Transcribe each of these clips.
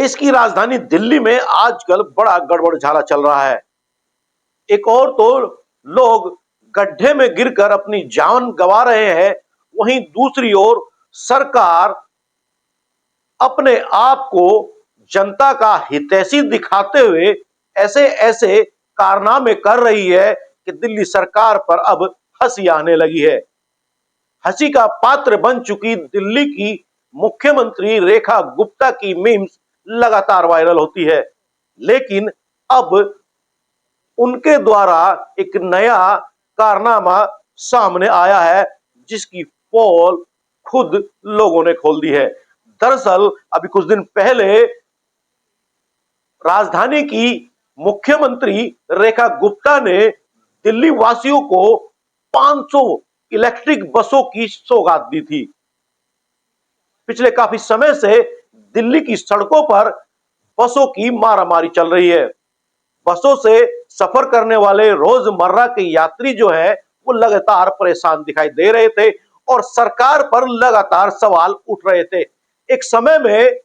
देश की राजधानी दिल्ली में आजकल बड़ा गड़बड़ चल रहा है। एक और तो लोग गड्ढे में गिरकर अपनी जान गंवा रहे हैं, वहीं दूसरी ओर सरकार अपने आप को जनता का हितैषी दिखाते हुए ऐसे ऐसे कारनामे कर रही है कि दिल्ली सरकार पर अब हंसी आने लगी है। हंसी का पात्र बन चुकी दिल्ली की मुख्यमंत्री रेखा गुप्ता की मीम्स लगातार वायरल होती है, लेकिन अब उनके द्वारा एक नया कारनामा सामने आया है, जिसकी पोल खुद लोगों ने खोल दी है। दरअसल अभी कुछ दिन पहले राजधानी की मुख्यमंत्री रेखा गुप्ता ने दिल्ली वासियों को 500 इलेक्ट्रिक बसों की सौगात दी थी। पिछले काफी समय से दिल्ली की सड़कों पर बसों की मारामारी चल रही है। बसों से सफर करने वाले रोजमर्रा के यात्री जो है वो लगातार परेशान दिखाई दे रहे थे और सरकार पर लगातार सवाल उठ रहे थे। एक समय में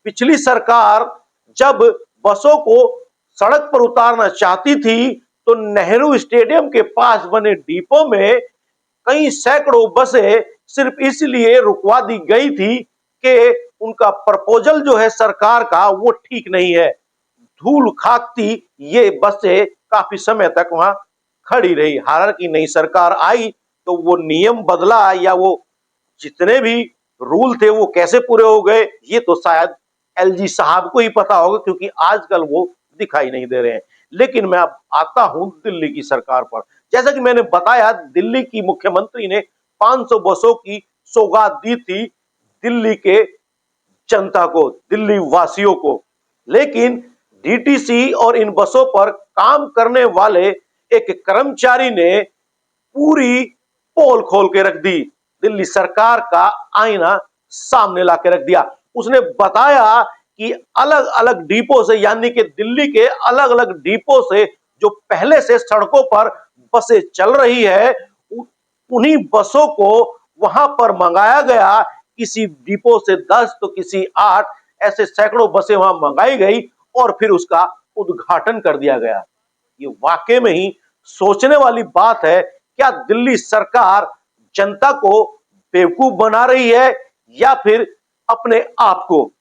पिछली सरकार जब बसों को सड़क पर उतारना चाहती थी तो नेहरू स्टेडियम के पास बने डिपो में कई सैकड़ों बसें सिर्फ इसलिए रुकवा दी गई थी कि उनका प्रपोजल जो है सरकार का वो ठीक नहीं है। धूल खाकती ये बसें काफी समय तक वहां खड़ी रही। हालांकि नई सरकार आई तो वो नियम बदला या वो जितने भी रूल थे वो कैसे पूरे हो गए ये तो शायद एलजी साहब को ही पता होगा, क्योंकि आजकल वो दिखाई नहीं दे रहे हैं। लेकिन मैं अब आता हूं दिल्ली की सरकार पर। जैसा कि मैंने बताया, दिल्ली की मुख्यमंत्री ने 500 बसों की सौगात दी थी दिल्ली के जनता को, दिल्ली वासियों को। लेकिन डीटीसी और इन बसों पर काम करने वाले एक कर्मचारी ने पूरी पोल खोल के रख दी, दिल्ली सरकार का आईना सामने ला के रख दिया। उसने बताया कि अलग अलग डिपो से, यानी कि दिल्ली के अलग अलग डिपो से जो पहले से सड़कों पर बसें चल रही है, उन्हीं बसों को वहां पर मंगाया गया। किसी डिपो से 10 तो किसी 8, ऐसे सैकड़ों बसें वहां मंगाई गई और फिर उसका उद्घाटन कर दिया गया। ये वाकई में ही सोचने वाली बात है। क्या दिल्ली सरकार जनता को बेवकूफ बना रही है या फिर अपने आप को?